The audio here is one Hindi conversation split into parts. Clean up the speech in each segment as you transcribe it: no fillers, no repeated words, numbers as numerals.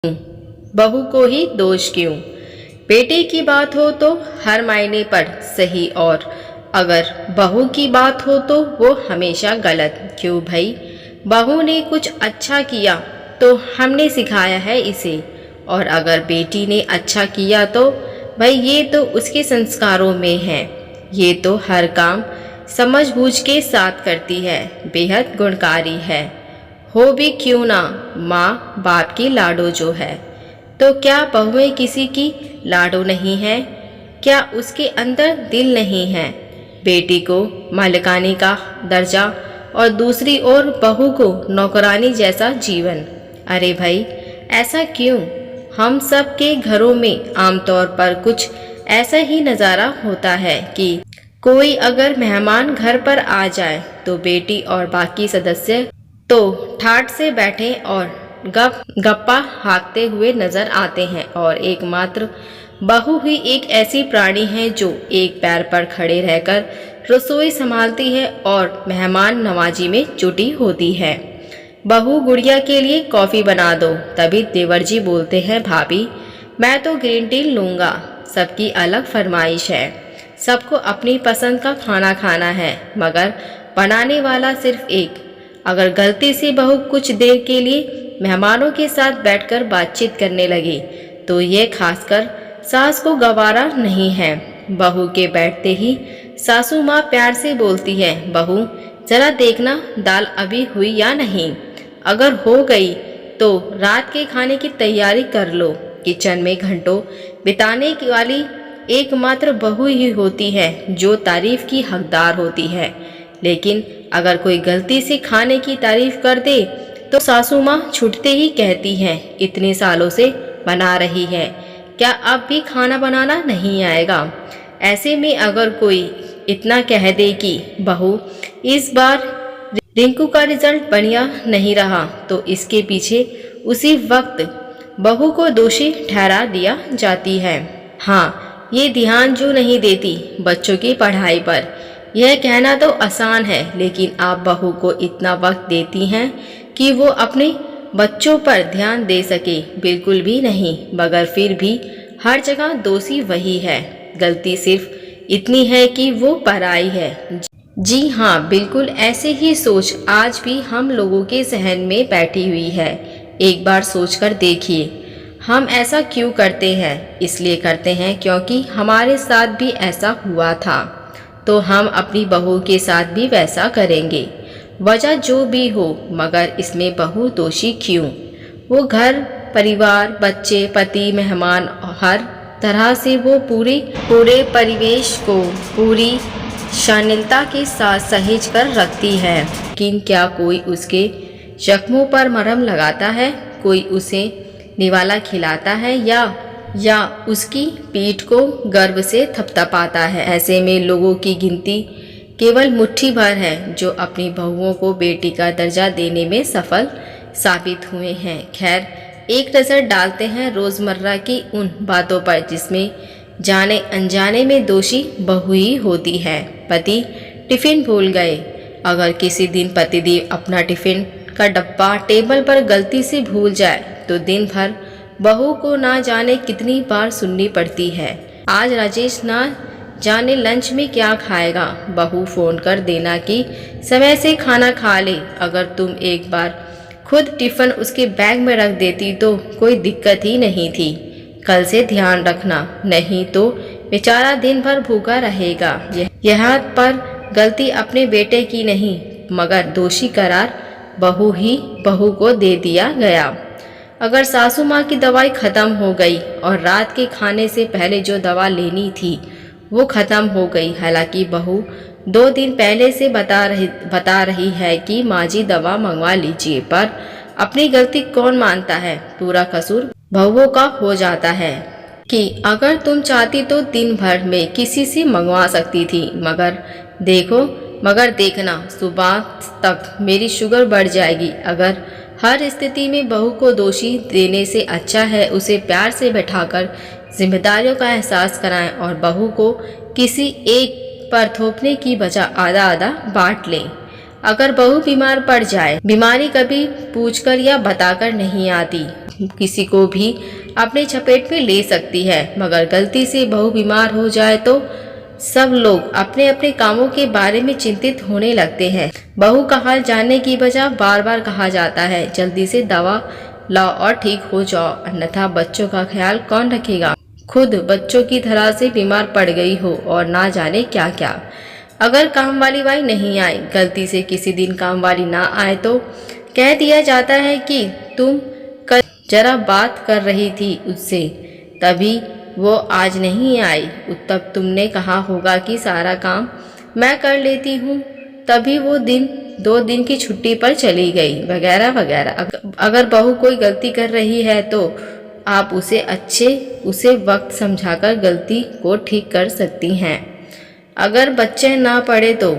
बहू को ही दोष क्यों। बेटे की बात हो तो हर मायने पर सही, और अगर बहू की बात हो तो वो हमेशा गलत। क्यों भाई, बहू ने कुछ अच्छा किया तो हमने सिखाया है इसे, और अगर बेटी ने अच्छा किया तो भाई ये तो उसके संस्कारों में है। ये तो हर काम समझबूझ के साथ करती है, बेहद गुणकारी है। हो भी क्यों ना माँ बाप की लाडो जो है। तो क्या बहुएं किसी की लाडो नहीं है? क्या उसके अंदर दिल नहीं है? बेटी को मालिकानी का दर्जा और दूसरी ओर बहू को नौकरानी जैसा जीवन। अरे भाई, ऐसा क्यों? हम सब के घरों में आमतौर पर कुछ ऐसा ही नज़ारा होता है कि कोई अगर मेहमान घर पर आ जाए तो बेटी और बाकी सदस्य तो ठाठ से बैठे और गप्पा हाँकते हुए नजर आते हैं, और एकमात्र बहू ही एक ऐसी प्राणी है जो एक पैर पर खड़े रहकर रसोई संभालती है और मेहमान नवाजी में जुटी होती है। बहू गुड़िया के लिए कॉफ़ी बना दो, तभी देवर जी बोलते हैं भाभी मैं तो ग्रीन टी लूँगा। सबकी अलग फरमाइश है, सबको अपनी पसंद का खाना खाना है, मगर बनाने वाला सिर्फ एक। अगर गलती से बहू कुछ देर के लिए मेहमानों के साथ बैठकर बातचीत करने लगी तो ये खासकर सास को गवारा नहीं है। बहू के बैठते ही सासू माँ प्यार से बोलती है, बहू जरा देखना दाल अभी हुई या नहीं, अगर हो गई तो रात के खाने की तैयारी कर लो। किचन में घंटों बिताने वाली एकमात्र बहू ही होती है जो तारीफ की हकदार होती है, लेकिन अगर कोई गलती से खाने की तारीफ कर दे तो सासू माँ छुटते ही कहती हैं इतने सालों से बना रही है, क्या अब भी खाना बनाना नहीं आएगा। ऐसे में अगर कोई इतना कह दे कि बहू इस बार रिंकू का रिजल्ट बढ़िया नहीं रहा, तो इसके पीछे उसी वक्त बहू को दोषी ठहरा दिया जाती है। हाँ, ये ध्यान जो नहीं देती बच्चों की पढ़ाई पर। यह कहना तो आसान है, लेकिन आप बहू को इतना वक्त देती हैं कि वो अपने बच्चों पर ध्यान दे सके, बिल्कुल भी नहीं। मगर फिर भी हर जगह दोषी वही है। गलती सिर्फ इतनी है कि वो पराई है। जी हाँ, बिल्कुल ऐसे ही सोच आज भी हम लोगों के जहन में बैठी हुई है। एक बार सोचकर देखिए, हम ऐसा क्यों करते हैं? इसलिए करते हैं क्योंकि हमारे साथ भी ऐसा हुआ था, तो हम अपनी बहू के साथ भी वैसा करेंगे। वजह जो भी हो, मगर इसमें बहू दोषी क्यों? वो घर परिवार, बच्चे, पति, मेहमान, हर तरह से वो पूरे परिवेश को पूरी शालीनता के साथ सहेज कर रखती है। लेकिन क्या कोई उसके जख्मों पर मरहम लगाता है? कोई उसे निवाला खिलाता है या उसकी पीठ को गर्व से थपथपाता है? ऐसे में लोगों की गिनती केवल मुट्ठी भर है जो अपनी बहुओं को बेटी का दर्जा देने में सफल साबित हुए हैं। खैर, एक नज़र डालते हैं रोज़मर्रा की उन बातों पर जिसमें जाने अनजाने में दोषी बहू ही होती है। पति टिफ़िन भूल गए। अगर किसी दिन पतिदेव अपना टिफ़िन का डब्बा टेबल पर गलती से भूल जाए तो दिन भर बहू को ना जाने कितनी बार सुननी पड़ती है, आज राजेश ना जाने लंच में क्या खाएगा। बहू फ़ोन कर देना कि समय से खाना खा ले। अगर तुम एक बार खुद टिफ़िन उसके बैग में रख देती तो कोई दिक्कत ही नहीं थी। कल से ध्यान रखना, नहीं तो बेचारा दिन भर भूखा रहेगा। यहाँ पर गलती अपने बेटे की नहीं, मगर दोषी करार बहू को दे दिया गया। अगर सासू माँ की दवाई ख़त्म हो गई और रात के खाने से पहले जो दवा लेनी थी वो ख़त्म हो गई, हालांकि बहू 2 दिन पहले से बता रही है कि माँ जी दवा मंगवा लीजिए, पर अपनी गलती कौन मानता है? पूरा कसूर बहुओं का हो जाता है कि अगर तुम चाहती तो दिन भर में किसी से मंगवा सकती थी, मगर देखना सुबह तक मेरी शुगर बढ़ जाएगी। अगर हर स्थिति में बहू को दोषी देने से अच्छा है उसे प्यार से बैठाकर जिम्मेदारियों का एहसास कराएं और बहू को किसी एक पर थोपने की बजाय आधा आधा बांट लें। अगर बहू बीमार पड़ जाए, बीमारी कभी पूछकर या बताकर नहीं आती, किसी को भी अपने चपेट में ले सकती है, मगर गलती से बहू बीमार हो जाए तो सब लोग अपने अपने कामों के बारे में चिंतित होने लगते हैं। बहू का हाल जानने की बजाय बार बार कहा जाता है, जल्दी से दवा लाओ और ठीक हो जाओ, अन्यथा बच्चों का ख्याल कौन रखेगा। खुद बच्चों की तरह से बीमार पड़ गई हो और ना जाने क्या क्या। अगर काम वाली बाई नहीं आई, गलती से किसी दिन काम वाली ना आए तो कह दिया जाता है कि तुम कल जरा बात कर रही थी उससे, तभी वो आज नहीं आई। तब तुमने कहा होगा कि सारा काम मैं कर लेती हूँ, तभी वो 2 दिन की छुट्टी पर चली गई, वगैरह वगैरह। अगर बहू कोई गलती कर रही है तो आप उसे वक्त समझाकर गलती को ठीक कर सकती हैं। अगर बच्चे ना पढ़े तो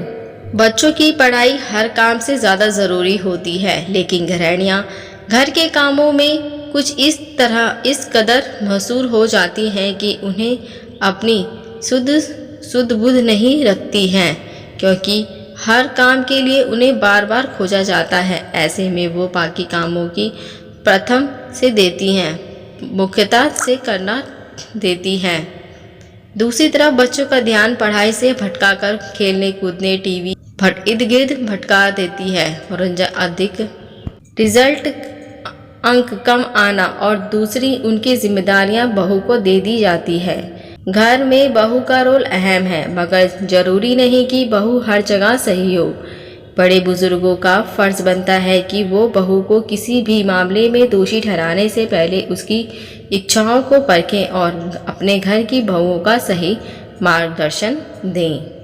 बच्चों की पढ़ाई हर काम से ज़्यादा ज़रूरी होती है, लेकिन गृहिणियाँ घर के कामों में कुछ इस कदर मशहूर हो जाती हैं कि उन्हें अपनी सुध बुध नहीं रखती हैं, क्योंकि हर काम के लिए उन्हें बार बार खोजा जाता है। ऐसे में वो बाकी कामों की प्रथम से देती हैं, मुख्यता से करना देती हैं। दूसरी तरफ बच्चों का ध्यान पढ़ाई से भटकाकर खेलने कूदने टीवी इर्द गिर्द भटका देती है। मनोरंजन अधिक, रिजल्ट अंक कम आना और दूसरी उनकी जिम्मेदारियां बहू को दे दी जाती है। घर में बहू का रोल अहम है, मगर जरूरी नहीं कि बहू हर जगह सही हो। बड़े बुजुर्गों का फर्ज बनता है कि वो बहू को किसी भी मामले में दोषी ठहराने से पहले उसकी इच्छाओं को परखें और अपने घर की बहुओं का सही मार्गदर्शन दें।